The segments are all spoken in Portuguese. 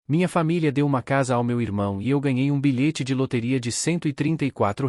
Minha família deu uma casa ao meu irmão e eu ganhei um bilhete de loteria de R$ 134.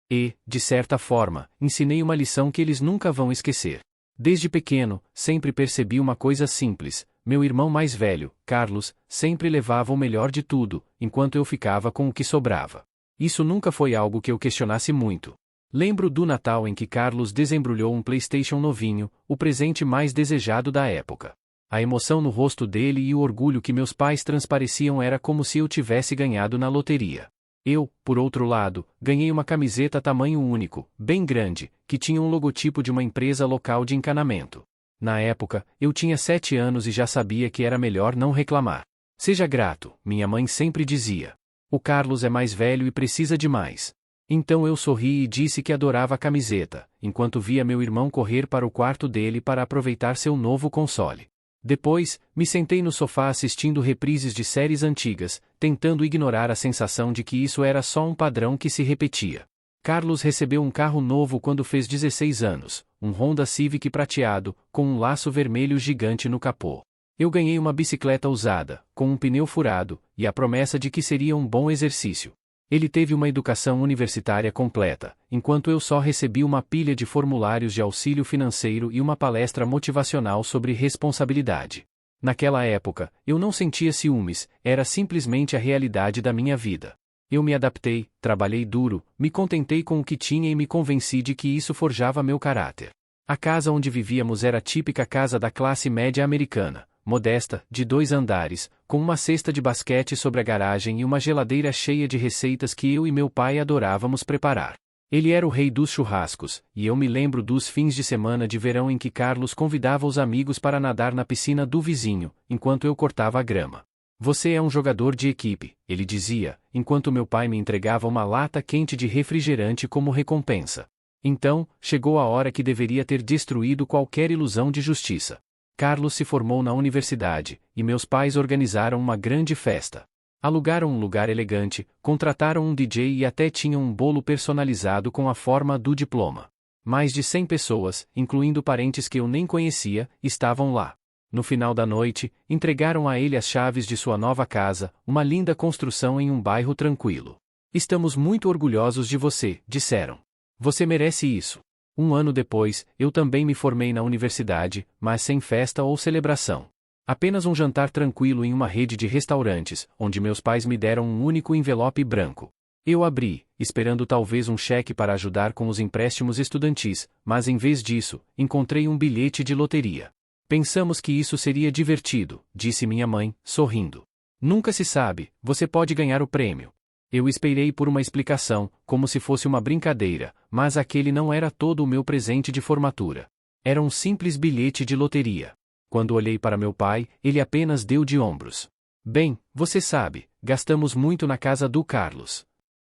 E, de certa forma, ensinei uma lição que eles nunca vão esquecer. Desde pequeno, sempre percebi uma coisa simples: meu irmão mais velho, Carlos, sempre levava o melhor de tudo, enquanto eu ficava com o que sobrava. Isso nunca foi algo que eu questionasse muito. Lembro do Natal em que Carlos desembrulhou um PlayStation novinho, o presente mais desejado da época. A emoção no rosto dele e o orgulho que meus pais transpareciam era como se eu tivesse ganhado na loteria. Eu, por outro lado, ganhei uma camiseta tamanho único, bem grande, que tinha um logotipo de uma empresa local de encanamento. Na época, eu tinha 7 anos e já sabia que era melhor não reclamar. Seja grato, minha mãe sempre dizia. O Carlos é mais velho e precisa de mais. Então eu sorri e disse que adorava a camiseta, enquanto via meu irmão correr para o quarto dele para aproveitar seu novo console. Depois, me sentei no sofá assistindo reprises de séries antigas, tentando ignorar a sensação de que isso era só um padrão que se repetia. Carlos recebeu um carro novo quando fez 16 anos, um Honda Civic prateado, com um laço vermelho gigante no capô. Eu ganhei uma bicicleta usada, com um pneu furado, e a promessa de que seria um bom exercício. Ele teve uma educação universitária completa, enquanto eu só recebi uma pilha de formulários de auxílio financeiro e uma palestra motivacional sobre responsabilidade. Naquela época, eu não sentia ciúmes, era simplesmente a realidade da minha vida. Eu me adaptei, trabalhei duro, me contentei com o que tinha e me convenci de que isso forjava meu caráter. A casa onde vivíamos era a típica casa da classe média americana, modesta, de 2 andares, com uma cesta de basquete sobre a garagem e uma geladeira cheia de receitas que eu e meu pai adorávamos preparar. Ele era o rei dos churrascos, e eu me lembro dos fins de semana de verão em que Carlos convidava os amigos para nadar na piscina do vizinho, enquanto eu cortava a grama. Você é um jogador de equipe, ele dizia, enquanto meu pai me entregava uma lata quente de refrigerante como recompensa. Então, chegou a hora que deveria ter destruído qualquer ilusão de justiça. Carlos se formou na universidade, e meus pais organizaram uma grande festa. Alugaram um lugar elegante, contrataram um DJ e até tinham um bolo personalizado com a forma do diploma. Mais de 100 pessoas, incluindo parentes que eu nem conhecia, estavam lá. No final da noite, entregaram a ele as chaves de sua nova casa, uma linda construção em um bairro tranquilo. "Estamos muito orgulhosos de você", disseram. "Você merece isso." 1 ano depois, eu também me formei na universidade, mas sem festa ou celebração. Apenas um jantar tranquilo em uma rede de restaurantes, onde meus pais me deram um único envelope branco. Eu abri, esperando talvez um cheque para ajudar com os empréstimos estudantis, mas em vez disso, encontrei um bilhete de loteria. "Pensamos que isso seria divertido", disse minha mãe, sorrindo. "Nunca se sabe, você pode ganhar o prêmio." Eu esperei por uma explicação, como se fosse uma brincadeira, mas aquele não era todo o meu presente de formatura. Era um simples bilhete de loteria. Quando olhei para meu pai, ele apenas deu de ombros. "Bem, você sabe, gastamos muito na casa do Carlos."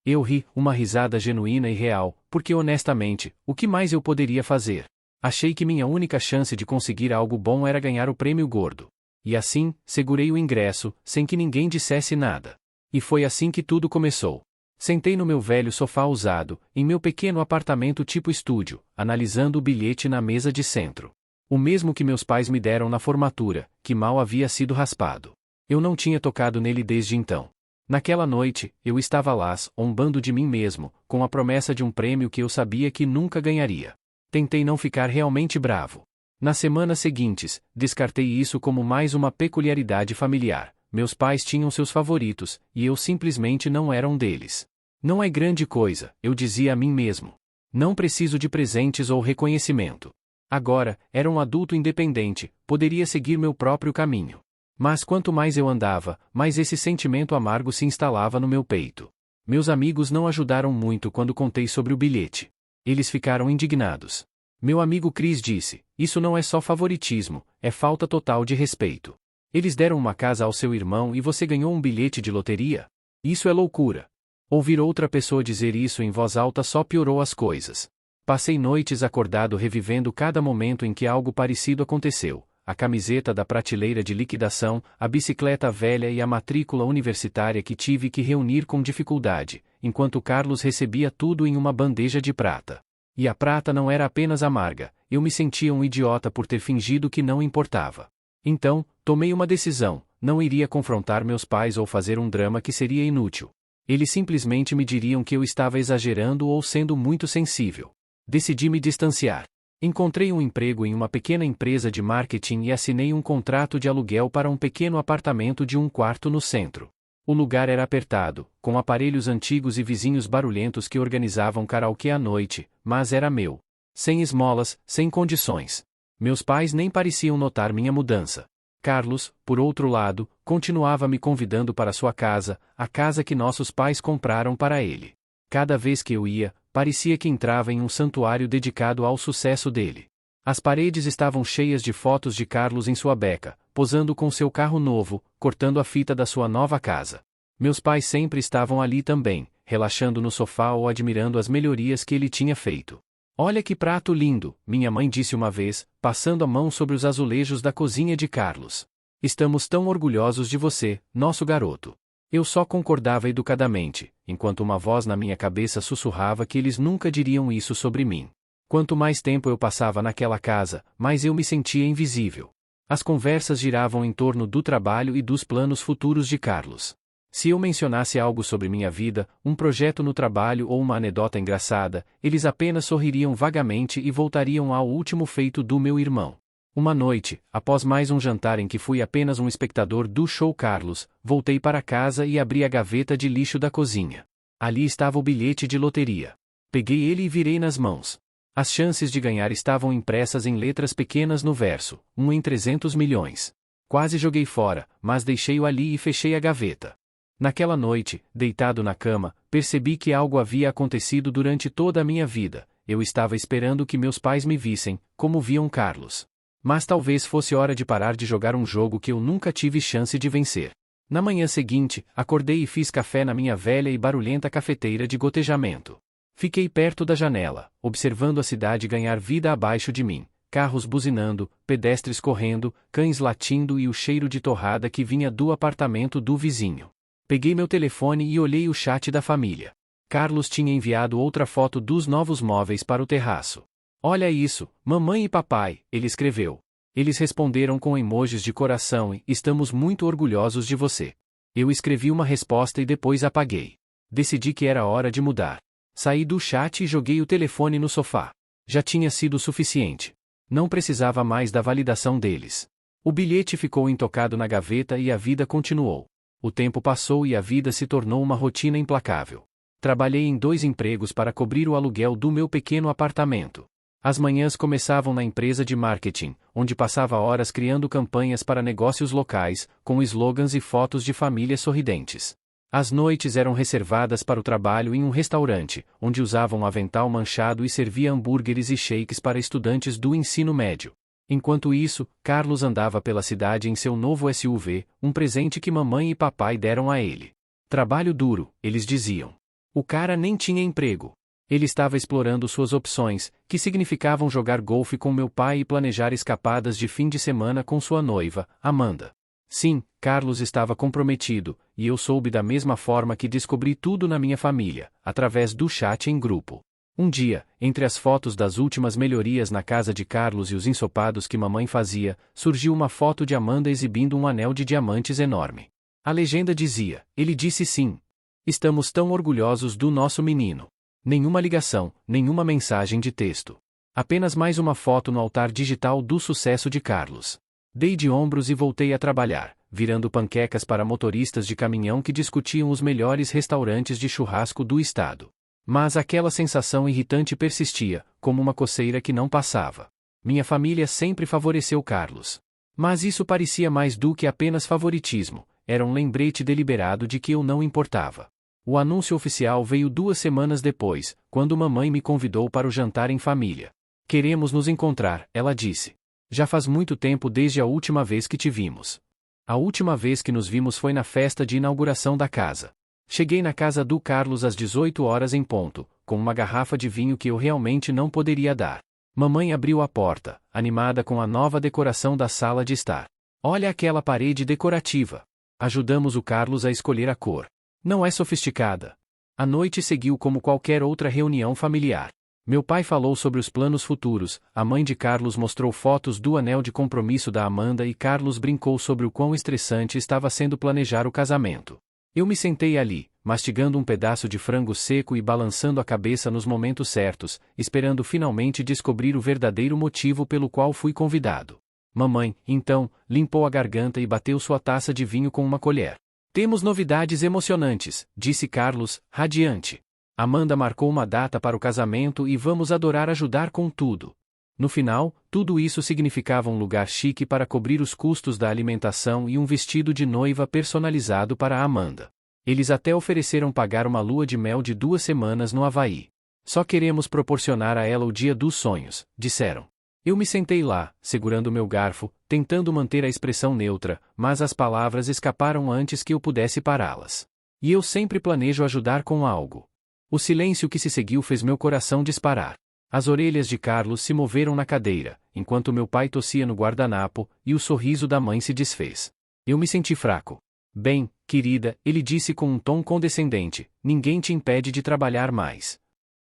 Eu ri, uma risada genuína e real, porque honestamente, o que mais eu poderia fazer? Achei que minha única chance de conseguir algo bom era ganhar o prêmio gordo. E assim, segurei o ingresso, sem que ninguém dissesse nada. E foi assim que tudo começou. Sentei no meu velho sofá usado, em meu pequeno apartamento tipo estúdio, analisando o bilhete na mesa de centro. O mesmo que meus pais me deram na formatura, que mal havia sido raspado. Eu não tinha tocado nele desde então. Naquela noite, eu estava lá, zombando de mim mesmo, com a promessa de um prêmio que eu sabia que nunca ganharia. Tentei não ficar realmente bravo. Nas semanas seguintes, descartei isso como mais uma peculiaridade familiar. Meus pais tinham seus favoritos, e eu simplesmente não era um deles. "Não é grande coisa", eu dizia a mim mesmo. "Não preciso de presentes ou reconhecimento." Agora, era um adulto independente, poderia seguir meu próprio caminho. Mas quanto mais eu andava, mais esse sentimento amargo se instalava no meu peito. Meus amigos não ajudaram muito quando contei sobre o bilhete. Eles ficaram indignados. Meu amigo Chris disse: "Isso não é só favoritismo, é falta total de respeito. Eles deram uma casa ao seu irmão e você ganhou um bilhete de loteria? Isso é loucura." Ouvir outra pessoa dizer isso em voz alta só piorou as coisas. Passei noites acordado revivendo cada momento em que algo parecido aconteceu: a camiseta da prateleira de liquidação, a bicicleta velha e a matrícula universitária que tive que reunir com dificuldade, enquanto Carlos recebia tudo em uma bandeja de prata. E a prata não era apenas amarga, eu me sentia um idiota por ter fingido que não importava. Então, tomei uma decisão: não iria confrontar meus pais ou fazer um drama que seria inútil. Eles simplesmente me diriam que eu estava exagerando ou sendo muito sensível. Decidi me distanciar. Encontrei um emprego em uma pequena empresa de marketing e assinei um contrato de aluguel para um pequeno apartamento de 1 quarto no centro. O lugar era apertado, com aparelhos antigos e vizinhos barulhentos que organizavam karaokê à noite, mas era meu. Sem esmolas, sem condições. Meus pais nem pareciam notar minha mudança. Carlos, por outro lado, continuava me convidando para sua casa, a casa que nossos pais compraram para ele. Cada vez que eu ia, parecia que entrava em um santuário dedicado ao sucesso dele. As paredes estavam cheias de fotos de Carlos em sua beca, posando com seu carro novo, cortando a fita da sua nova casa. Meus pais sempre estavam ali também, relaxando no sofá ou admirando as melhorias que ele tinha feito. "Olha que prato lindo", minha mãe disse uma vez, passando a mão sobre os azulejos da cozinha de Carlos. "Estamos tão orgulhosos de você, nosso garoto." Eu só concordava educadamente, enquanto uma voz na minha cabeça sussurrava que eles nunca diriam isso sobre mim. Quanto mais tempo eu passava naquela casa, mais eu me sentia invisível. As conversas giravam em torno do trabalho e dos planos futuros de Carlos. Se eu mencionasse algo sobre minha vida, um projeto no trabalho ou uma anedota engraçada, eles apenas sorririam vagamente e voltariam ao último feito do meu irmão. Uma noite, após mais um jantar em que fui apenas um espectador do show Carlos, voltei para casa e abri a gaveta de lixo da cozinha. Ali estava o bilhete de loteria. Peguei ele e virei nas mãos. As chances de ganhar estavam impressas em letras pequenas no verso, 1 em 300 milhões. Quase joguei fora, mas deixei-o ali e fechei a gaveta. Naquela noite, deitado na cama, percebi que algo havia acontecido durante toda a minha vida. Eu estava esperando que meus pais me vissem, como viam Carlos. Mas talvez fosse hora de parar de jogar um jogo que eu nunca tive chance de vencer. Na manhã seguinte, acordei e fiz café na minha velha e barulhenta cafeteira de gotejamento. Fiquei perto da janela, observando a cidade ganhar vida abaixo de mim, carros buzinando, pedestres correndo, cães latindo e o cheiro de torrada que vinha do apartamento do vizinho. Peguei meu telefone e olhei o chat da família. Carlos tinha enviado outra foto dos novos móveis para o terraço. "Olha isso, mamãe e papai", ele escreveu. Eles responderam com emojis de coração e "estamos muito orgulhosos de você". Eu escrevi uma resposta e depois apaguei. Decidi que era hora de mudar. Saí do chat e joguei o telefone no sofá. Já tinha sido suficiente. Não precisava mais da validação deles. O bilhete ficou intocado na gaveta e a vida continuou. O tempo passou e a vida se tornou uma rotina implacável. Trabalhei em 2 empregos para cobrir o aluguel do meu pequeno apartamento. As manhãs começavam na empresa de marketing, onde passava horas criando campanhas para negócios locais, com slogans e fotos de famílias sorridentes. As noites eram reservadas para o trabalho em um restaurante, onde usava um avental manchado e servia hambúrgueres e shakes para estudantes do ensino médio. Enquanto isso, Carlos andava pela cidade em seu novo SUV, um presente que mamãe e papai deram a ele. Trabalho duro, eles diziam. O cara nem tinha emprego. Ele estava explorando suas opções, que significavam jogar golfe com meu pai e planejar escapadas de fim de semana com sua noiva, Amanda. Sim, Carlos estava comprometido, e eu soube da mesma forma que descobri tudo na minha família, através do chat em grupo. Um dia, entre as fotos das últimas melhorias na casa de Carlos e os ensopados que mamãe fazia, surgiu uma foto de Amanda exibindo um anel de diamantes enorme. A legenda dizia: "Ele disse sim. Estamos tão orgulhosos do nosso menino." Nenhuma ligação, nenhuma mensagem de texto. Apenas mais uma foto no altar digital do sucesso de Carlos. Dei de ombros e voltei a trabalhar, virando panquecas para motoristas de caminhão que discutiam os melhores restaurantes de churrasco do estado. Mas aquela sensação irritante persistia, como uma coceira que não passava. Minha família sempre favoreceu Carlos. Mas isso parecia mais do que apenas favoritismo, era um lembrete deliberado de que eu não importava. O anúncio oficial veio 2 semanas depois, quando mamãe me convidou para o jantar em família. "Queremos nos encontrar", ela disse. "Já faz muito tempo desde a última vez que te vimos. A última vez que nos vimos foi na festa de inauguração da casa." Cheguei na casa do Carlos às 18 horas em ponto, com uma garrafa de vinho que eu realmente não poderia dar. Mamãe abriu a porta, animada com a nova decoração da sala de estar. "Olha aquela parede decorativa. Ajudamos o Carlos a escolher a cor. Não é sofisticada." A noite seguiu como qualquer outra reunião familiar. Meu pai falou sobre os planos futuros, a mãe de Carlos mostrou fotos do anel de compromisso da Amanda e Carlos brincou sobre o quão estressante estava sendo planejar o casamento. Eu me sentei ali, mastigando um pedaço de frango seco e balançando a cabeça nos momentos certos, esperando finalmente descobrir o verdadeiro motivo pelo qual fui convidado. Mamãe, então, limpou a garganta e bateu sua taça de vinho com uma colher. Temos novidades emocionantes, disse Carlos, radiante. Amanda marcou uma data para o casamento e vamos adorar ajudar com tudo. No final, tudo isso significava um lugar chique para cobrir os custos da alimentação e um vestido de noiva personalizado para a Amanda. Eles até ofereceram pagar uma lua de mel de 2 semanas no Havaí. Só queremos proporcionar a ela o dia dos sonhos, disseram. Eu me sentei lá, segurando meu garfo, tentando manter a expressão neutra, mas as palavras escaparam antes que eu pudesse pará-las. E eu sempre planejo ajudar com algo. O silêncio que se seguiu fez meu coração disparar. As orelhas de Carlos se moveram na cadeira, enquanto meu pai tossia no guardanapo, e o sorriso da mãe se desfez. Eu me senti fraco. Bem, querida, ele disse com um tom condescendente, ninguém te impede de trabalhar mais.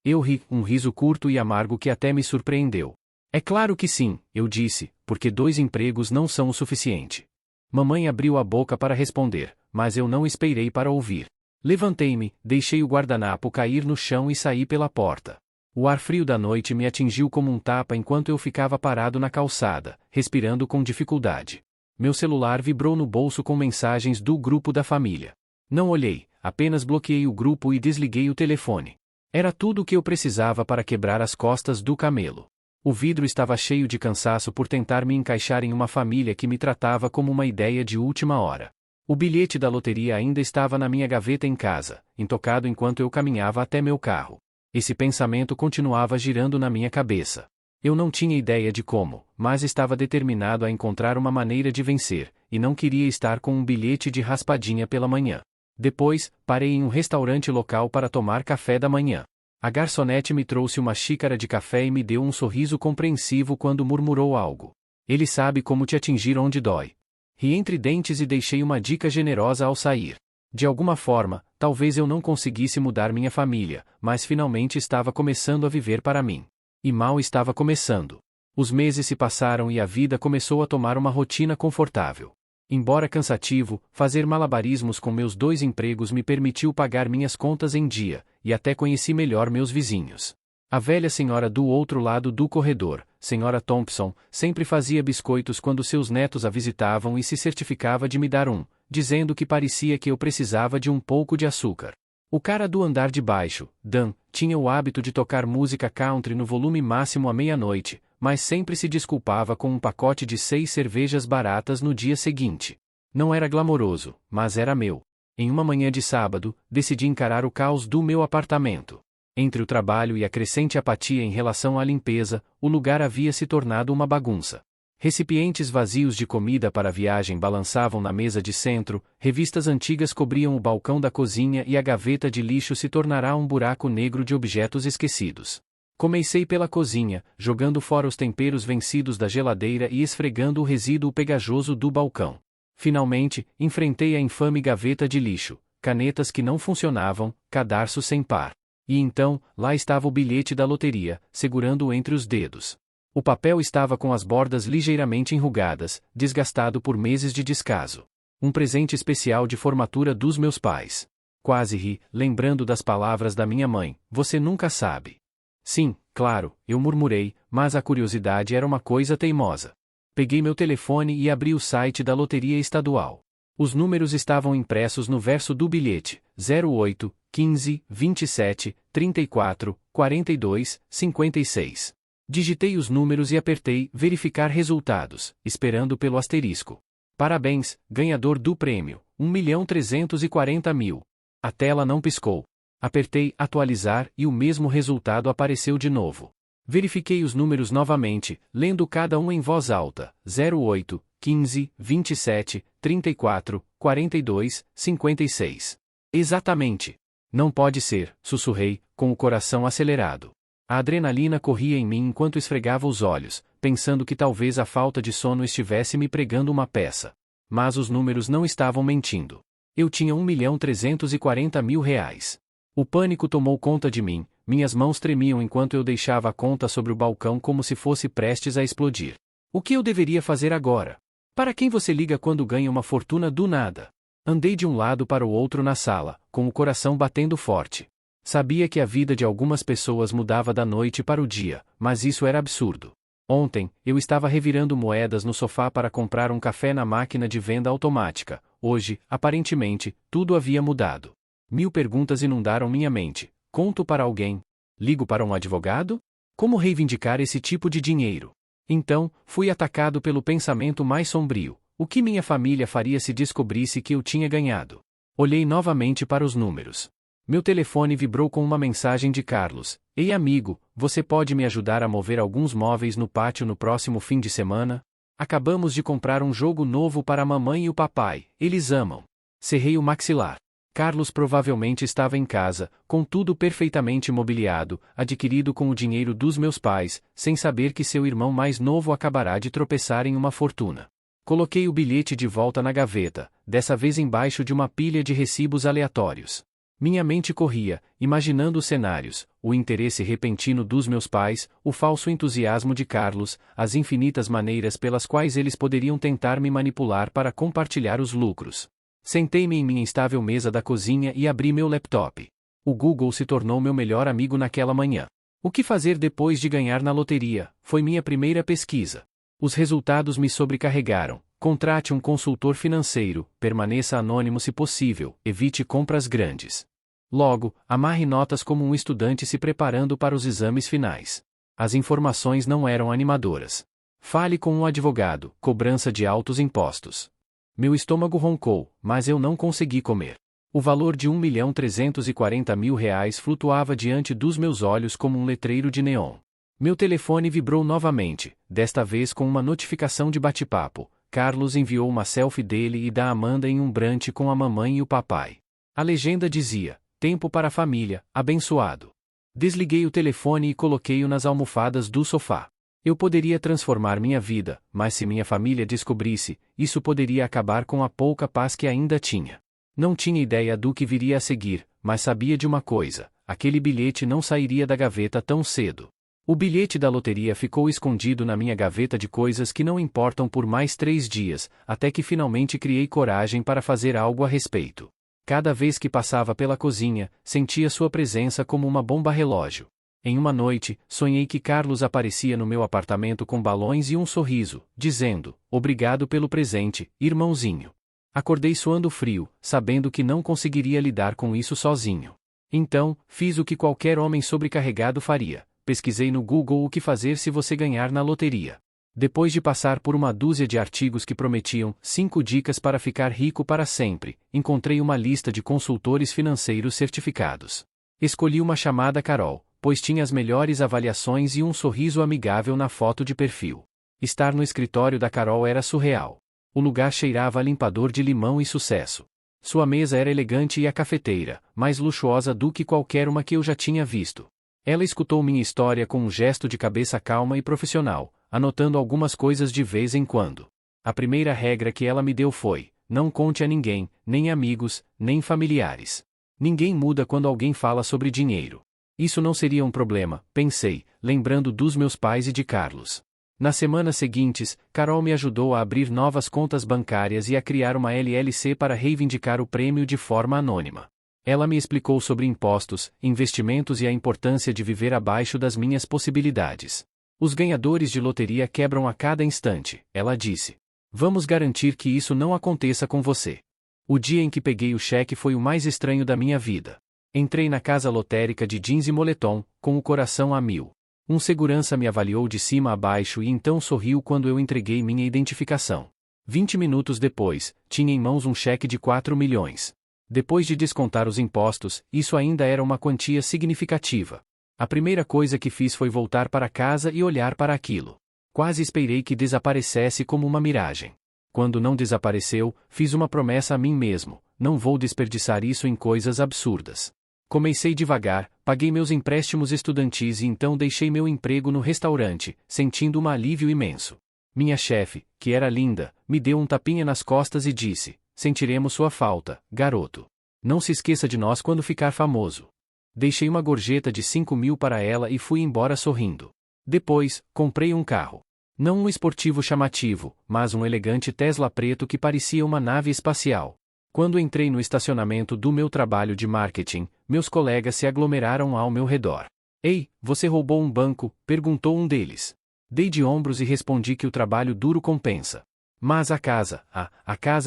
Eu ri, um riso curto e amargo que até me surpreendeu. É claro que sim, eu disse, porque 2 empregos não são o suficiente. Mamãe abriu a boca para responder, mas eu não esperei para ouvir. Levantei-me, deixei o guardanapo cair no chão e saí pela porta. O ar frio da noite me atingiu como um tapa enquanto eu ficava parado na calçada, respirando com dificuldade. Meu celular vibrou no bolso com mensagens do grupo da família. Não olhei, apenas bloqueei o grupo e desliguei o telefone. Era tudo o que eu precisava para quebrar as costas do camelo. O vidro estava cheio de cansaço por tentar me encaixar em uma família que me tratava como uma ideia de última hora. O bilhete da loteria ainda estava na minha gaveta em casa, intocado enquanto eu caminhava até meu carro. Esse pensamento continuava girando na minha cabeça. Eu não tinha ideia de como, mas estava determinado a encontrar uma maneira de vencer, e não queria estar com um bilhete de raspadinha pela manhã. Depois, parei em um restaurante local para tomar café da manhã. A garçonete me trouxe uma xícara de café e me deu um sorriso compreensivo quando murmurou algo. Ele sabe como te atingir onde dói. Ri entre dentes e deixei uma dica generosa ao sair. De alguma forma, talvez eu não conseguisse mudar minha família, mas finalmente estava começando a viver para mim. E mal estava começando. Os meses se passaram e a vida começou a tomar uma rotina confortável. Embora cansativo, fazer malabarismos com meus 2 empregos me permitiu pagar minhas contas em dia, e até conheci melhor meus vizinhos. A velha senhora do outro lado do corredor, senhora Thompson, sempre fazia biscoitos quando seus netos a visitavam e se certificava de me dar um, dizendo que parecia que eu precisava de um pouco de açúcar. O cara do andar de baixo, Dan, tinha o hábito de tocar música country no volume máximo à meia-noite, mas sempre se desculpava com um pacote de 6 cervejas baratas no dia seguinte. Não era glamouroso, mas era meu. Em uma manhã de sábado, decidi encarar o caos do meu apartamento. Entre o trabalho e a crescente apatia em relação à limpeza, o lugar havia se tornado uma bagunça. Recipientes vazios de comida para a viagem balançavam na mesa de centro, revistas antigas cobriam o balcão da cozinha e a gaveta de lixo se tornará um buraco negro de objetos esquecidos. Comecei pela cozinha, jogando fora os temperos vencidos da geladeira e esfregando o resíduo pegajoso do balcão. Finalmente, enfrentei a infame gaveta de lixo, canetas que não funcionavam, cadarço sem par. E então, lá estava o bilhete da loteria, segurando-o entre os dedos. O papel estava com as bordas ligeiramente enrugadas, desgastado por meses de descaso. Um presente especial de formatura dos meus pais. Quase ri, lembrando das palavras da minha mãe, você nunca sabe. Sim, claro, eu murmurei, mas a curiosidade era uma coisa teimosa. Peguei meu telefone e abri o site da Loteria Estadual. Os números estavam impressos no verso do bilhete, 08, 15, 27, 34, 42, 56. Digitei os números e apertei verificar resultados, esperando pelo asterisco. Parabéns, ganhador do prêmio, 1.340.000. A tela não piscou. Apertei atualizar e o mesmo resultado apareceu de novo. Verifiquei os números novamente, lendo cada um em voz alta, 08, 15, 27, 34, 42, 56. Exatamente. Não pode ser, sussurrei, com o coração acelerado. A adrenalina corria em mim enquanto esfregava os olhos, pensando que talvez a falta de sono estivesse me pregando uma peça. Mas os números não estavam mentindo. Eu tinha R$ 1.340.000. O pânico tomou conta de mim, minhas mãos tremiam enquanto eu deixava a conta sobre o balcão como se fosse prestes a explodir. O que eu deveria fazer agora? Para quem você liga quando ganha uma fortuna do nada? Andei de um lado para o outro na sala, com o coração batendo forte. Sabia que a vida de algumas pessoas mudava da noite para o dia, mas isso era absurdo. Ontem, eu estava revirando moedas no sofá para comprar um café na máquina de venda automática. Hoje, aparentemente, tudo havia mudado. 1000 perguntas inundaram minha mente. Conto para alguém? Ligo para um advogado? Como reivindicar esse tipo de dinheiro? Então, fui atacado pelo pensamento mais sombrio. O que minha família faria se descobrisse que eu tinha ganhado? Olhei novamente para os números. Meu telefone vibrou com uma mensagem de Carlos. Ei amigo, você pode me ajudar a mover alguns móveis no pátio no próximo fim de semana? Acabamos de comprar um jogo novo para a mamãe e o papai, eles amam. Cerrei o maxilar. Carlos provavelmente estava em casa, com tudo perfeitamente mobiliado, adquirido com o dinheiro dos meus pais, sem saber que seu irmão mais novo acabará de tropeçar em uma fortuna. Coloquei o bilhete de volta na gaveta, dessa vez embaixo de uma pilha de recibos aleatórios. Minha mente corria, imaginando os cenários, o interesse repentino dos meus pais, o falso entusiasmo de Carlos, as infinitas maneiras pelas quais eles poderiam tentar me manipular para compartilhar os lucros. Sentei-me em minha instável mesa da cozinha e abri meu laptop. O Google se tornou meu melhor amigo naquela manhã. O que fazer depois de ganhar na loteria? Foi minha primeira pesquisa. Os resultados me sobrecarregaram. Contrate um consultor financeiro, permaneça anônimo se possível, evite compras grandes. Logo, amarre notas como um estudante se preparando para os exames finais. As informações não eram animadoras. Fale com um advogado, cobrança de altos impostos. Meu estômago roncou, mas eu não consegui comer. O valor de R$1.340.000 flutuava diante dos meus olhos como um letreiro de neon. Meu telefone vibrou novamente, desta vez com uma notificação de bate-papo. Carlos enviou uma selfie dele e da Amanda em um brunch com a mamãe e o papai. A legenda dizia, tempo para a família, abençoado. Desliguei o telefone e coloquei-o nas almofadas do sofá. Eu poderia transformar minha vida, mas se minha família descobrisse, isso poderia acabar com a pouca paz que ainda tinha. Não tinha ideia do que viria a seguir, mas sabia de uma coisa, aquele bilhete não sairia da gaveta tão cedo. O bilhete da loteria ficou escondido na minha gaveta de coisas que não importam por mais 3 dias, até que finalmente criei coragem para fazer algo a respeito. Cada vez que passava pela cozinha, sentia sua presença como uma bomba relógio. Em uma noite, sonhei que Carlos aparecia no meu apartamento com balões e um sorriso, dizendo, obrigado pelo presente, irmãozinho. Acordei suando frio, sabendo que não conseguiria lidar com isso sozinho. Então, fiz o que qualquer homem sobrecarregado faria. Pesquisei no Google o que fazer se você ganhar na loteria. Depois de passar por uma dúzia de artigos que prometiam 5 dicas para ficar rico para sempre, encontrei uma lista de consultores financeiros certificados. Escolhi uma chamada Carol, pois tinha as melhores avaliações e um sorriso amigável na foto de perfil. Estar no escritório da Carol era surreal. O lugar cheirava a limpador de limão e sucesso. Sua mesa era elegante e a cafeteira, mais luxuosa do que qualquer uma que eu já tinha visto. Ela escutou minha história com um gesto de cabeça calma e profissional, anotando algumas coisas de vez em quando. A primeira regra que ela me deu foi, não conte a ninguém, nem amigos, nem familiares. Ninguém muda quando alguém fala sobre dinheiro. Isso não seria um problema, pensei, lembrando dos meus pais e de Carlos. Nas semanas seguintes, Carol me ajudou a abrir novas contas bancárias e a criar uma LLC para reivindicar o prêmio de forma anônima. Ela me explicou sobre impostos, investimentos e a importância de viver abaixo das minhas possibilidades. Os ganhadores de loteria quebram a cada instante, ela disse. Vamos garantir que isso não aconteça com você. O dia em que peguei o cheque foi o mais estranho da minha vida. Entrei na casa lotérica de jeans e moletom, com o coração a mil. Um segurança me avaliou de cima a baixo e então sorriu quando eu entreguei minha identificação. 20 minutos depois, tinha em mãos um cheque de 4 milhões. Depois de descontar os impostos, isso ainda era uma quantia significativa. A primeira coisa que fiz foi voltar para casa e olhar para aquilo. Quase esperei que desaparecesse como uma miragem. Quando não desapareceu, fiz uma promessa a mim mesmo, não vou desperdiçar isso em coisas absurdas. Comecei devagar, paguei meus empréstimos estudantis e então deixei meu emprego no restaurante, sentindo um alívio imenso. Minha chefe, que era linda, me deu um tapinha nas costas e disse, sentiremos sua falta, garoto. Não se esqueça de nós quando ficar famoso. Deixei uma gorjeta de 5.000 para ela e fui embora sorrindo. Depois, comprei um carro. Não um esportivo chamativo, mas um elegante Tesla preto que parecia uma nave espacial. Quando entrei no estacionamento do meu trabalho de marketing, meus colegas se aglomeraram ao meu redor. Ei, você roubou um banco? Perguntou um deles. Dei de ombros e respondi que o trabalho duro compensa. Mas a casa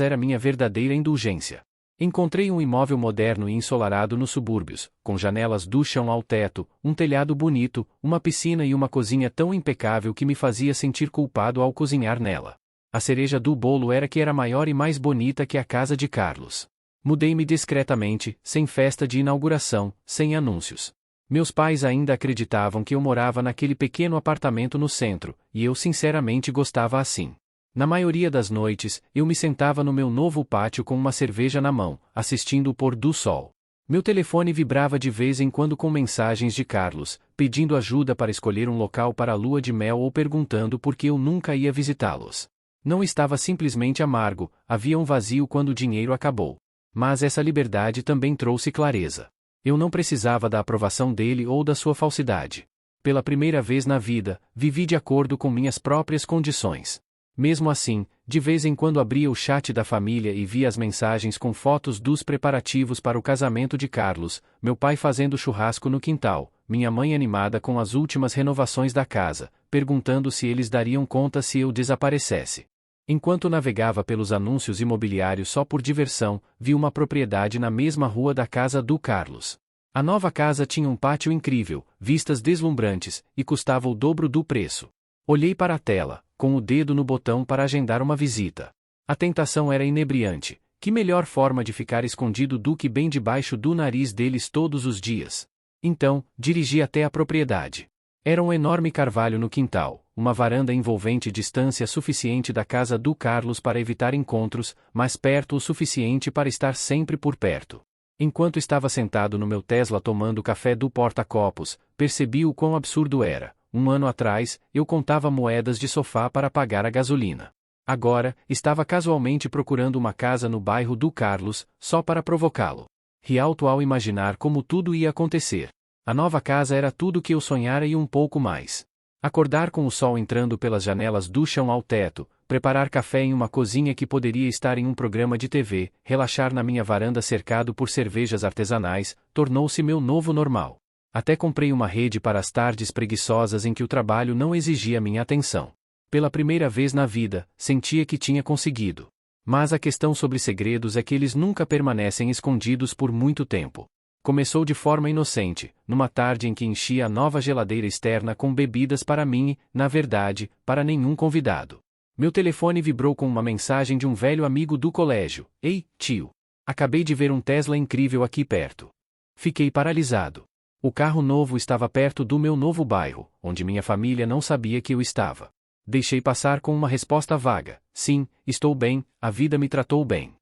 era minha verdadeira indulgência. Encontrei um imóvel moderno e ensolarado nos subúrbios, com janelas do chão ao teto, um telhado bonito, uma piscina e uma cozinha tão impecável que me fazia sentir culpado ao cozinhar nela. A cereja do bolo era que era maior e mais bonita que a casa de Carlos. Mudei-me discretamente, sem festa de inauguração, sem anúncios. Meus pais ainda acreditavam que eu morava naquele pequeno apartamento no centro, e eu sinceramente gostava assim. Na maioria das noites, eu me sentava no meu novo pátio com uma cerveja na mão, assistindo o pôr do sol. Meu telefone vibrava de vez em quando com mensagens de Carlos, pedindo ajuda para escolher um local para a lua de mel ou perguntando por que eu nunca ia visitá-los. Não estava simplesmente amargo, havia um vazio quando o dinheiro acabou. Mas essa liberdade também trouxe clareza. Eu não precisava da aprovação dele ou da sua falsidade. Pela primeira vez na vida, vivi de acordo com minhas próprias condições. Mesmo assim, de vez em quando abria o chat da família e via as mensagens com fotos dos preparativos para o casamento de Carlos, meu pai fazendo churrasco no quintal, minha mãe animada com as últimas renovações da casa, perguntando se eles dariam conta se eu desaparecesse. Enquanto navegava pelos anúncios imobiliários só por diversão, vi uma propriedade na mesma rua da casa do Carlos. A nova casa tinha um pátio incrível, vistas deslumbrantes, e custava o dobro do preço. Olhei para a tela, com o dedo no botão para agendar uma visita. A tentação era inebriante. Que melhor forma de ficar escondido do que bem debaixo do nariz deles todos os dias? Então, dirigi até a propriedade. Era um enorme carvalho no quintal, uma varanda envolvente distância suficiente da casa do Carlos para evitar encontros, mas perto o suficiente para estar sempre por perto. Enquanto estava sentado no meu Tesla tomando café do porta-copos, percebi o quão absurdo era. Um ano atrás, eu contava moedas de sofá para pagar a gasolina. Agora, estava casualmente procurando uma casa no bairro do Carlos, só para provocá-lo. Ri alto ao imaginar como tudo ia acontecer. A nova casa era tudo que eu sonhara e um pouco mais. Acordar com o sol entrando pelas janelas do chão ao teto, preparar café em uma cozinha que poderia estar em um programa de TV, relaxar na minha varanda cercado por cervejas artesanais, tornou-se meu novo normal. Até comprei uma rede para as tardes preguiçosas em que o trabalho não exigia minha atenção. Pela primeira vez na vida, sentia que tinha conseguido. Mas a questão sobre segredos é que eles nunca permanecem escondidos por muito tempo. Começou de forma inocente, numa tarde em que enchia a nova geladeira externa com bebidas para mim e, na verdade, para nenhum convidado. Meu telefone vibrou com uma mensagem de um velho amigo do colégio. Ei, tio. Acabei de ver um Tesla incrível aqui perto. Fiquei paralisado. O carro novo estava perto do meu novo bairro, onde minha família não sabia que eu estava. Deixei passar com uma resposta vaga. Sim, estou bem, a vida me tratou bem.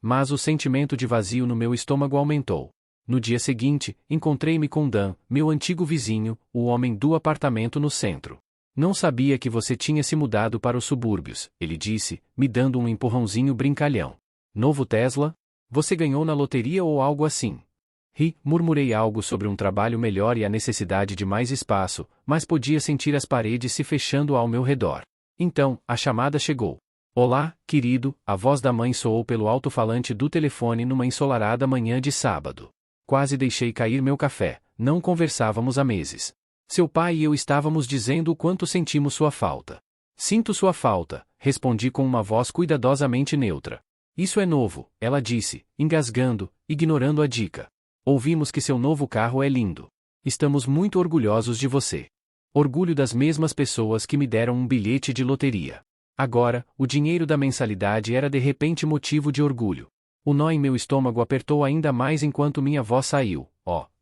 Mas o sentimento de vazio no meu estômago aumentou. No dia seguinte, encontrei-me com Dan, meu antigo vizinho, o homem do apartamento no centro. Não sabia que você tinha se mudado para os subúrbios, ele disse, me dando um empurrãozinho brincalhão. Novo Tesla? Você ganhou na loteria ou algo assim? Murmurei algo sobre um trabalho melhor e a necessidade de mais espaço, mas podia sentir as paredes se fechando ao meu redor. Então, a chamada chegou. Olá, querido, a voz da mãe soou pelo alto-falante do telefone numa ensolarada manhã de sábado. Quase deixei cair meu café, não conversávamos há meses. Seu pai e eu estávamos dizendo o quanto sentimos sua falta. Sinto sua falta, respondi com uma voz cuidadosamente neutra. Isso é novo, ela disse, engasgando, ignorando a dica. Ouvimos que seu novo carro é lindo. Estamos muito orgulhosos de você. Orgulho das mesmas pessoas que me deram um bilhete de loteria. Agora, o dinheiro da mensalidade era de repente motivo de orgulho. O nó em meu estômago apertou ainda mais enquanto minha voz saiu.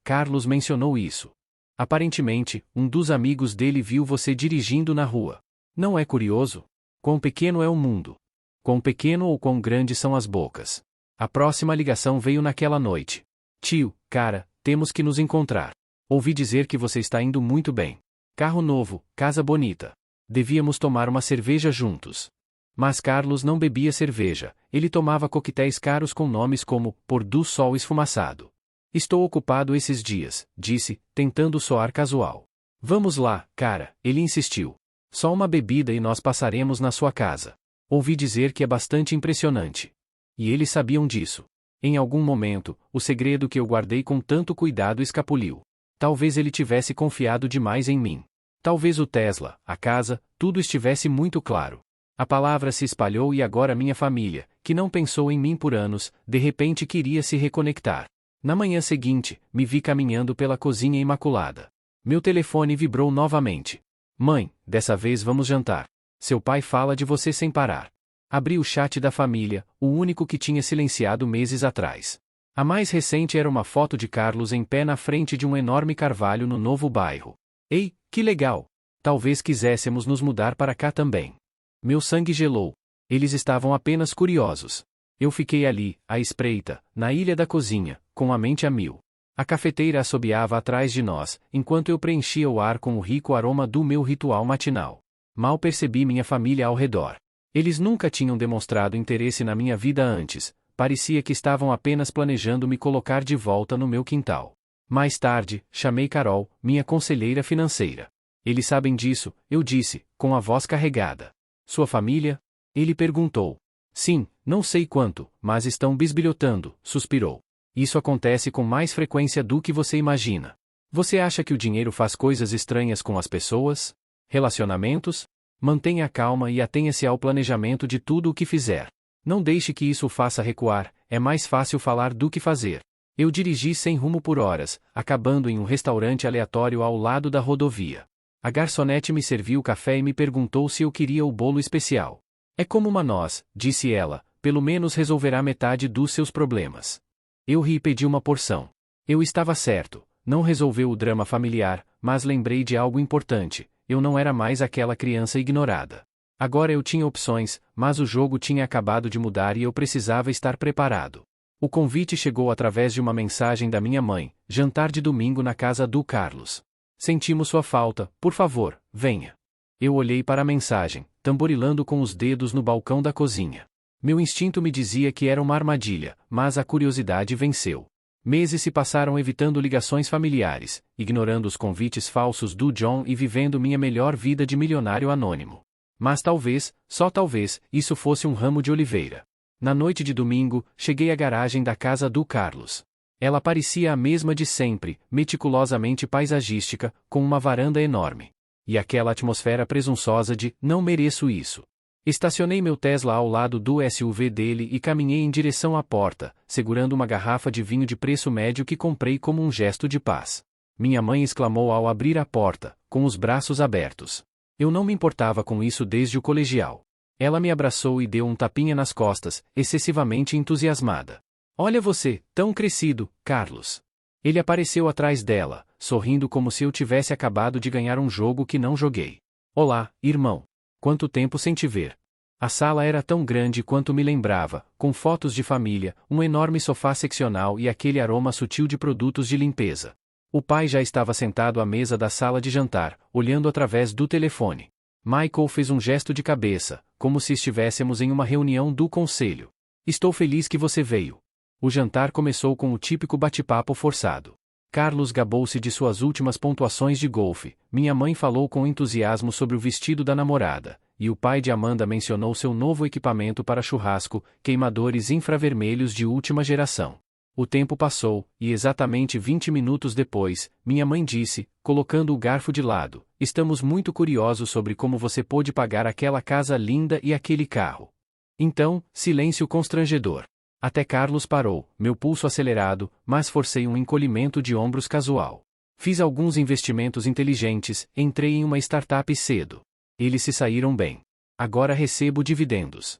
Carlos mencionou isso. Aparentemente, um dos amigos dele viu você dirigindo na rua. Não é curioso? Quão pequeno é o mundo? Quão pequeno ou quão grande são as bocas? A próxima ligação veio naquela noite. Tio, cara, temos que nos encontrar. Ouvi dizer que você está indo muito bem. Carro novo, casa bonita. Devíamos tomar uma cerveja juntos. Mas Carlos não bebia cerveja, ele tomava coquetéis caros com nomes como Pôr do Sol Esfumaçado. Estou ocupado esses dias, disse, tentando soar casual. Vamos lá, cara, ele insistiu. Só uma bebida e nós passaremos na sua casa. Ouvi dizer que é bastante impressionante. E eles sabiam disso. Em algum momento, o segredo que eu guardei com tanto cuidado escapuliu. Talvez ele tivesse confiado demais em mim. Talvez o Tesla, a casa, tudo estivesse muito claro. A palavra se espalhou e agora minha família, que não pensou em mim por anos, de repente queria se reconectar. Na manhã seguinte, me vi caminhando pela cozinha imaculada. Meu telefone vibrou novamente. Mãe, dessa vez vamos jantar. Seu pai fala de você sem parar. Abri o chat da família, o único que tinha silenciado meses atrás. A mais recente era uma foto de Carlos em pé na frente de um enorme carvalho no novo bairro. Ei, que legal! Talvez quiséssemos nos mudar para cá também. Meu sangue gelou. Eles estavam apenas curiosos. Eu fiquei ali, à espreita, na ilha da cozinha, com a mente a mil. A cafeteira assobiava atrás de nós, enquanto eu preenchia o ar com o rico aroma do meu ritual matinal. Mal percebi minha família ao redor. Eles nunca tinham demonstrado interesse na minha vida antes, parecia que estavam apenas planejando me colocar de volta no meu quintal. Mais tarde, chamei Carol, minha conselheira financeira. Eles sabem disso, eu disse, com a voz carregada. Sua família? Ele perguntou. Sim, não sei quanto, mas estão bisbilhotando, suspirou. Isso acontece com mais frequência do que você imagina. Você acha que o dinheiro faz coisas estranhas com as pessoas? Relacionamentos? Mantenha calma e atenha-se ao planejamento de tudo o que fizer. Não deixe que isso o faça recuar, é mais fácil falar do que fazer. Eu dirigi sem rumo por horas, acabando em um restaurante aleatório ao lado da rodovia. A garçonete me serviu o café e me perguntou se eu queria o bolo especial. É como uma noz, disse ela, pelo menos resolverá metade dos seus problemas. Eu ri e pedi uma porção. Eu estava certo, não resolveu o drama familiar, mas lembrei de algo importante. Eu não era mais aquela criança ignorada. Agora eu tinha opções, mas o jogo tinha acabado de mudar e eu precisava estar preparado. O convite chegou através de uma mensagem da minha mãe, jantar de domingo na casa do Carlos. Sentimos sua falta, por favor, venha. Eu olhei para a mensagem, tamborilando com os dedos no balcão da cozinha. Meu instinto me dizia que era uma armadilha, mas a curiosidade venceu. Meses se passaram evitando ligações familiares, ignorando os convites falsos do John e vivendo minha melhor vida de milionário anônimo. Mas talvez, só talvez, isso fosse um ramo de oliveira. Na noite de domingo, cheguei à garagem da casa do Carlos. Ela parecia a mesma de sempre, meticulosamente paisagística, com uma varanda enorme. E aquela atmosfera presunçosa de, não mereço isso. Estacionei meu Tesla ao lado do SUV dele e caminhei em direção à porta, segurando uma garrafa de vinho de preço médio que comprei como um gesto de paz. Minha mãe exclamou ao abrir a porta, com os braços abertos. Eu não me importava com isso desde o colegial. Ela me abraçou e deu um tapinha nas costas, excessivamente entusiasmada. Olha você, tão crescido, Carlos. Ele apareceu atrás dela, sorrindo como se eu tivesse acabado de ganhar um jogo que não joguei. Olá, irmão. Quanto tempo sem te ver. A sala era tão grande quanto me lembrava, com fotos de família, um enorme sofá seccional e aquele aroma sutil de produtos de limpeza. O pai já estava sentado à mesa da sala de jantar, olhando através do telefone. Michael fez um gesto de cabeça, como se estivéssemos em uma reunião do conselho. Estou feliz que você veio. O jantar começou com o típico bate-papo forçado. Carlos gabou-se de suas últimas pontuações de golfe, minha mãe falou com entusiasmo sobre o vestido da namorada, e o pai de Amanda mencionou seu novo equipamento para churrasco, queimadores infravermelhos de última geração. O tempo passou, e exatamente 20 minutos depois, minha mãe disse, colocando o garfo de lado, estamos muito curiosos sobre como você pôde pagar aquela casa linda e aquele carro. Então, silêncio constrangedor. Até Carlos parou, meu pulso acelerado, mas forcei um encolhimento de ombros casual. Fiz alguns investimentos inteligentes, entrei em uma startup cedo. Eles se saíram bem. Agora recebo dividendos.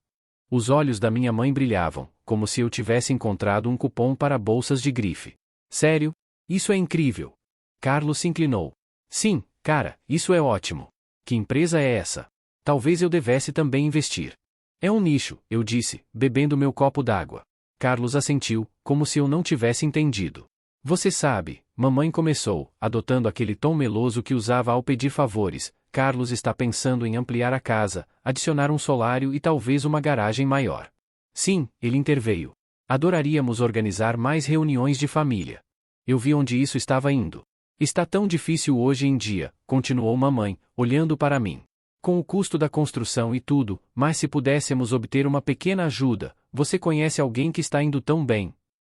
Os olhos da minha mãe brilhavam, como se eu tivesse encontrado um cupom para bolsas de grife. Sério? Isso é incrível. Carlos se inclinou. Sim, cara, isso é ótimo. Que empresa é essa? Talvez eu devesse também investir. É um nicho, eu disse, bebendo meu copo d'água. Carlos assentiu, como se eu não tivesse entendido. Você sabe, mamãe começou, adotando aquele tom meloso que usava ao pedir favores. Carlos está pensando em ampliar a casa, adicionar um solário e talvez uma garagem maior. Sim, ele interveio. Adoraríamos organizar mais reuniões de família. Eu vi onde isso estava indo. Está tão difícil hoje em dia, continuou mamãe, olhando para mim. Com o custo da construção e tudo, mas se pudéssemos obter uma pequena ajuda, você conhece alguém que está indo tão bem?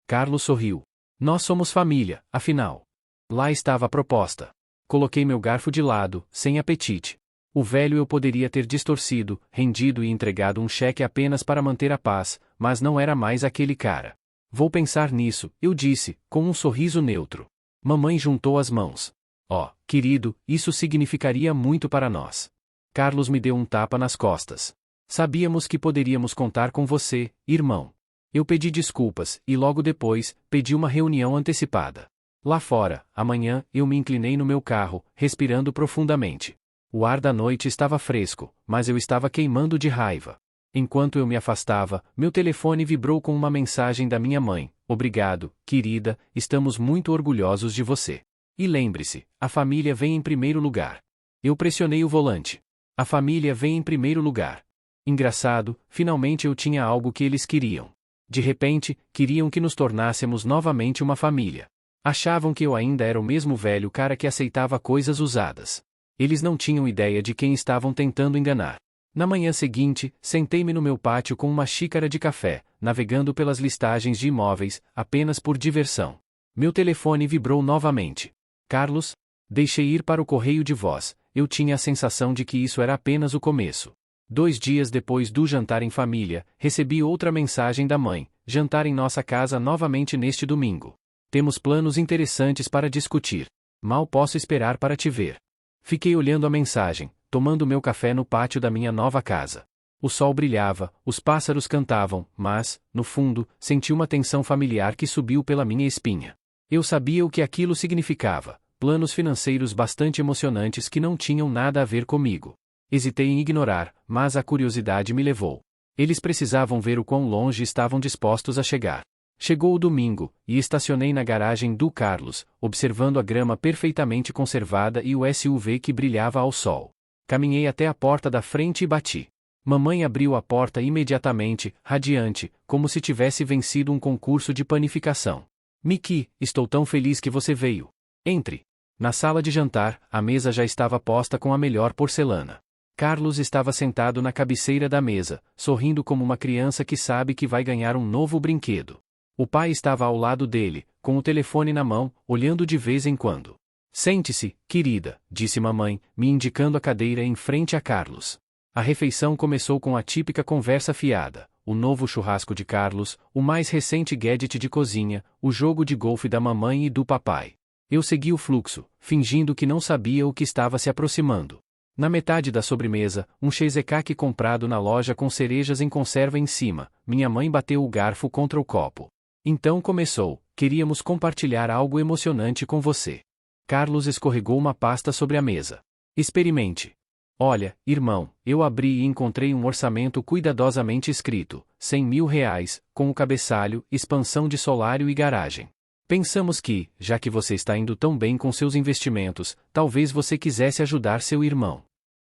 Carlos sorriu. Nós somos família, afinal. Lá estava a proposta. Coloquei meu garfo de lado, sem apetite. O velho eu poderia ter distorcido, rendido e entregado um cheque apenas para manter a paz, mas não era mais aquele cara. Vou pensar nisso, eu disse, com um sorriso neutro. Mamãe juntou as mãos. Oh, querido, isso significaria muito para nós. Carlos me deu um tapa nas costas. Sabíamos que poderíamos contar com você, irmão. Eu pedi desculpas, e logo depois, pedi uma reunião antecipada. Lá fora, amanhã, eu me inclinei no meu carro, respirando profundamente. O ar da noite estava fresco, mas eu estava queimando de raiva. Enquanto eu me afastava, meu telefone vibrou com uma mensagem da minha mãe. Obrigado, querida, estamos muito orgulhosos de você. E lembre-se, a família vem em primeiro lugar. Eu pressionei o volante. A família vem em primeiro lugar. Engraçado, finalmente eu tinha algo que eles queriam. De repente, queriam que nos tornássemos novamente uma família. Achavam que eu ainda era o mesmo velho cara que aceitava coisas usadas. Eles não tinham ideia de quem estavam tentando enganar. Na manhã seguinte, sentei-me no meu pátio com uma xícara de café, navegando pelas listagens de imóveis, apenas por diversão. Meu telefone vibrou novamente. Carlos? Deixei ir para o correio de voz, eu tinha a sensação de que isso era apenas o começo. 2 dias depois do jantar em família, recebi outra mensagem da mãe: jantar em nossa casa novamente neste domingo. Temos planos interessantes para discutir. Mal posso esperar para te ver. Fiquei olhando a mensagem, tomando meu café no pátio da minha nova casa. O sol brilhava, os pássaros cantavam, mas, no fundo, senti uma tensão familiar que subiu pela minha espinha. Eu sabia o que aquilo significava: planos financeiros bastante emocionantes que não tinham nada a ver comigo. Hesitei em ignorar, mas a curiosidade me levou. Eles precisavam ver o quão longe estavam dispostos a chegar. Chegou o domingo, e estacionei na garagem do Carlos, observando a grama perfeitamente conservada e o SUV que brilhava ao sol. Caminhei até a porta da frente e bati. Mamãe abriu a porta imediatamente, radiante, como se tivesse vencido um concurso de panificação. Miki, estou tão feliz que você veio. Entre. Na sala de jantar, a mesa já estava posta com a melhor porcelana. Carlos estava sentado na cabeceira da mesa, sorrindo como uma criança que sabe que vai ganhar um novo brinquedo. O pai estava ao lado dele, com o telefone na mão, olhando de vez em quando. Sente-se, querida, disse mamãe, me indicando a cadeira em frente a Carlos. A refeição começou com a típica conversa fiada, o novo churrasco de Carlos, o mais recente gadget de cozinha, o jogo de golfe da mamãe e do papai. Eu segui o fluxo, fingindo que não sabia o que estava se aproximando. Na metade da sobremesa, um cheesecake comprado na loja com cerejas em conserva em cima, minha mãe bateu o garfo contra o copo. Então começou: queríamos compartilhar algo emocionante com você. Carlos escorregou uma pasta sobre a mesa. Experimente. Olha, irmão, eu abri e encontrei um orçamento cuidadosamente escrito: R$ 100.000, com o cabeçalho, expansão de solário e garagem. Pensamos que, já que você está indo tão bem com seus investimentos, talvez você quisesse ajudar seu irmão.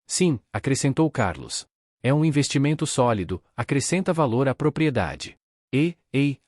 Sim, acrescentou Carlos. É um investimento sólido, acrescenta valor à propriedade.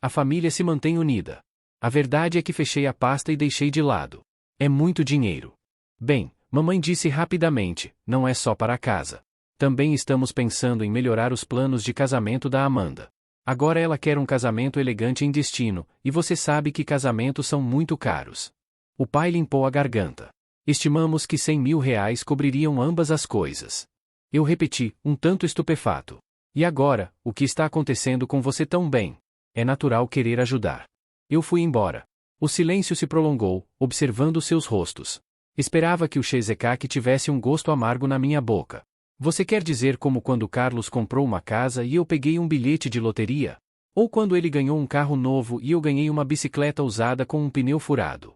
A família se mantém unida. A verdade é que fechei a pasta e deixei de lado. É muito dinheiro. Bem, mamãe disse rapidamente, não é só para a casa. Também estamos pensando em melhorar os planos de casamento da Amanda. Agora ela quer um casamento elegante em destino, e você sabe que casamentos são muito caros. O pai limpou a garganta. Estimamos que R$ 100.000 cobririam ambas as coisas. Eu repeti, um tanto estupefato. E agora, o que está acontecendo com você tão bem? É natural querer ajudar. Eu fui embora. O silêncio se prolongou, observando seus rostos. Esperava que o cheesecake tivesse um gosto amargo na minha boca. Você quer dizer como quando Carlos comprou uma casa e eu peguei um bilhete de loteria? Ou quando ele ganhou um carro novo e eu ganhei uma bicicleta usada com um pneu furado?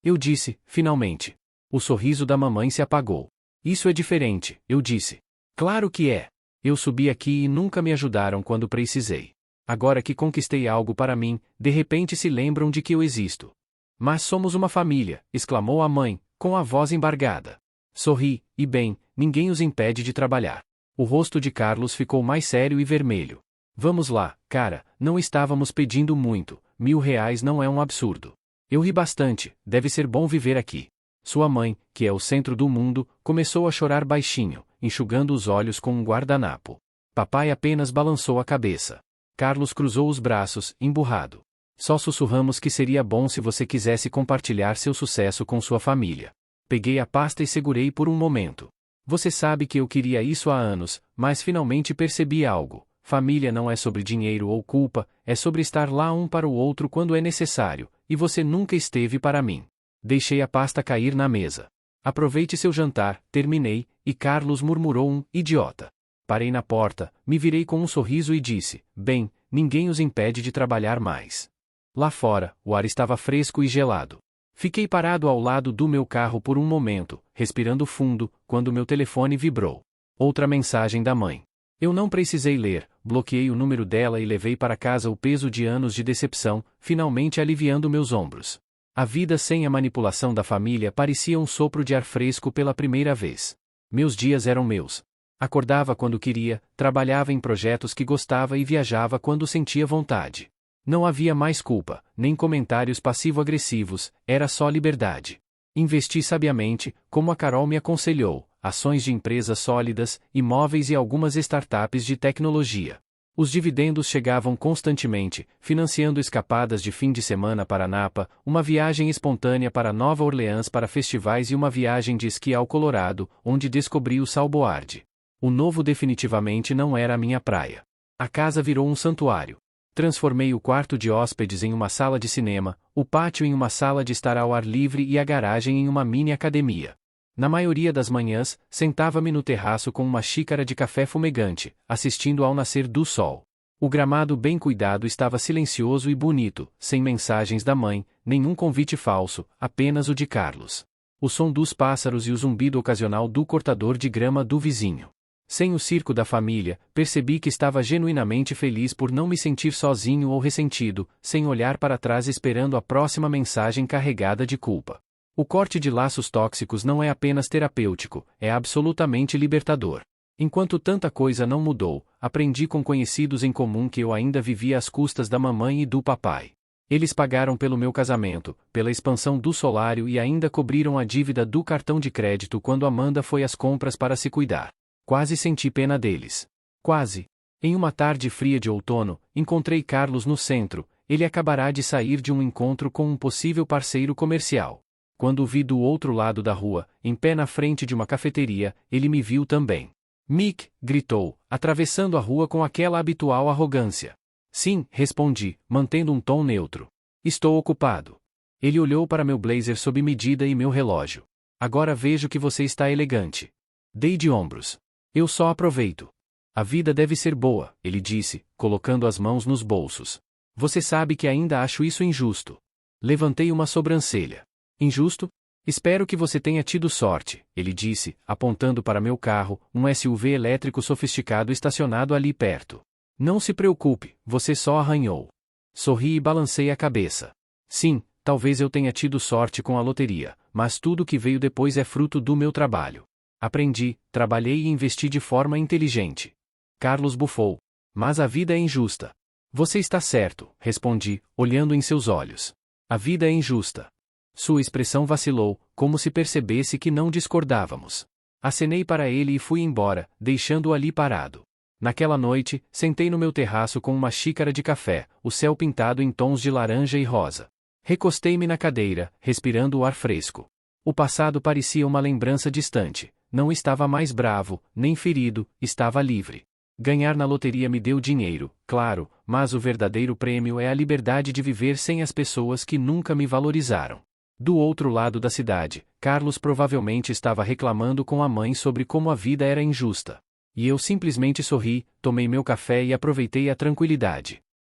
Eu disse, finalmente. O sorriso da mamãe se apagou. Isso é diferente, eu disse. Claro que é. Eu subi aqui e nunca me ajudaram quando precisei. Agora que conquistei algo para mim, de repente se lembram de que eu existo. Mas somos uma família, exclamou a mãe, com a voz embargada. Sorri, e bem, ninguém os impede de trabalhar. O rosto de Carlos ficou mais sério e vermelho. Vamos lá, cara, não estávamos pedindo muito, R$ 1.000 não é um absurdo. Eu ri bastante, deve ser bom viver aqui. Sua mãe, que é o centro do mundo, começou a chorar baixinho, enxugando os olhos com um guardanapo. Papai apenas balançou a cabeça. Carlos cruzou os braços, emburrado. Só sussurramos que seria bom se você quisesse compartilhar seu sucesso com sua família. Peguei a pasta e segurei por um momento. Você sabe que eu queria isso há anos, mas finalmente percebi algo. Família não é sobre dinheiro ou culpa, é sobre estar lá um para o outro quando é necessário, e você nunca esteve para mim. Deixei a pasta cair na mesa. Aproveite seu jantar, terminei, e Carlos murmurou um idiota. Parei na porta, me virei com um sorriso e disse: bem, ninguém os impede de trabalhar mais. Lá fora, o ar estava fresco e gelado. Fiquei parado ao lado do meu carro por um momento, respirando fundo, quando meu telefone vibrou. Outra mensagem da mãe. Eu não precisei ler, bloqueei o número dela e levei para casa o peso de anos de decepção, finalmente aliviando meus ombros. A vida sem a manipulação da família parecia um sopro de ar fresco pela primeira vez. Meus dias eram meus. Acordava quando queria, trabalhava em projetos que gostava e viajava quando sentia vontade. Não havia mais culpa, nem comentários passivo-agressivos, era só liberdade. Investi sabiamente, como a Carol me aconselhou, ações de empresas sólidas, imóveis e algumas startups de tecnologia. Os dividendos chegavam constantemente, financiando escapadas de fim de semana para Napa, uma viagem espontânea para Nova Orleans para festivais e uma viagem de esqui ao Colorado, onde descobri o saltboard. O novo definitivamente não era a minha praia. A casa virou um santuário. Transformei o quarto de hóspedes em uma sala de cinema, o pátio em uma sala de estar ao ar livre e a garagem em uma mini academia. Na maioria das manhãs, sentava-me no terraço com uma xícara de café fumegante, assistindo ao nascer do sol. O gramado bem cuidado estava silencioso e bonito, sem mensagens da mãe, nenhum convite falso, apenas o de Carlos. O som dos pássaros e o zumbido ocasional do cortador de grama do vizinho. Sem o circo da família, percebi que estava genuinamente feliz por não me sentir sozinho ou ressentido, sem olhar para trás esperando a próxima mensagem carregada de culpa. O corte de laços tóxicos não é apenas terapêutico, é absolutamente libertador. Enquanto tanta coisa não mudou, aprendi com conhecidos em comum que eu ainda vivia às custas da mamãe e do papai. Eles pagaram pelo meu casamento, pela expansão do solário e ainda cobriram a dívida do cartão de crédito quando Amanda foi às compras para se cuidar. Quase senti pena deles. Quase. Em uma tarde fria de outono, encontrei Carlos no centro, ele acabará de sair de um encontro com um possível parceiro comercial. Quando o vi do outro lado da rua, em pé na frente de uma cafeteria, ele me viu também. Mick, gritou, atravessando a rua com aquela habitual arrogância. Sim, respondi, mantendo um tom neutro. Estou ocupado. Ele olhou para meu blazer sob medida e meu relógio. Agora vejo que você está elegante. Dei de ombros. Eu só aproveito. A vida deve ser boa, ele disse, colocando as mãos nos bolsos. Você sabe que ainda acho isso injusto. Levantei uma sobrancelha. Injusto? Espero que você tenha tido sorte, ele disse, apontando para meu carro, um SUV elétrico sofisticado estacionado ali perto. Não se preocupe, você só arranhou. Sorri e balancei a cabeça. Sim, talvez eu tenha tido sorte com a loteria, mas tudo que veio depois é fruto do meu trabalho. Aprendi, trabalhei e investi de forma inteligente. Carlos bufou. Mas a vida é injusta. Você está certo, respondi, olhando em seus olhos. A vida é injusta. Sua expressão vacilou, como se percebesse que não discordávamos. Acenei para ele e fui embora, deixando-o ali parado. Naquela noite, sentei no meu terraço com uma xícara de café, o céu pintado em tons de laranja e rosa. Recostei-me na cadeira, respirando o ar fresco. O passado parecia uma lembrança distante. Não estava mais bravo, nem ferido, estava livre. Ganhar na loteria me deu dinheiro, claro, mas o verdadeiro prêmio é a liberdade de viver sem as pessoas que nunca me valorizaram. Do outro lado da cidade, Carlos provavelmente estava reclamando com a mãe sobre como a vida era injusta. E eu simplesmente sorri, tomei meu café e aproveitei a tranquilidade.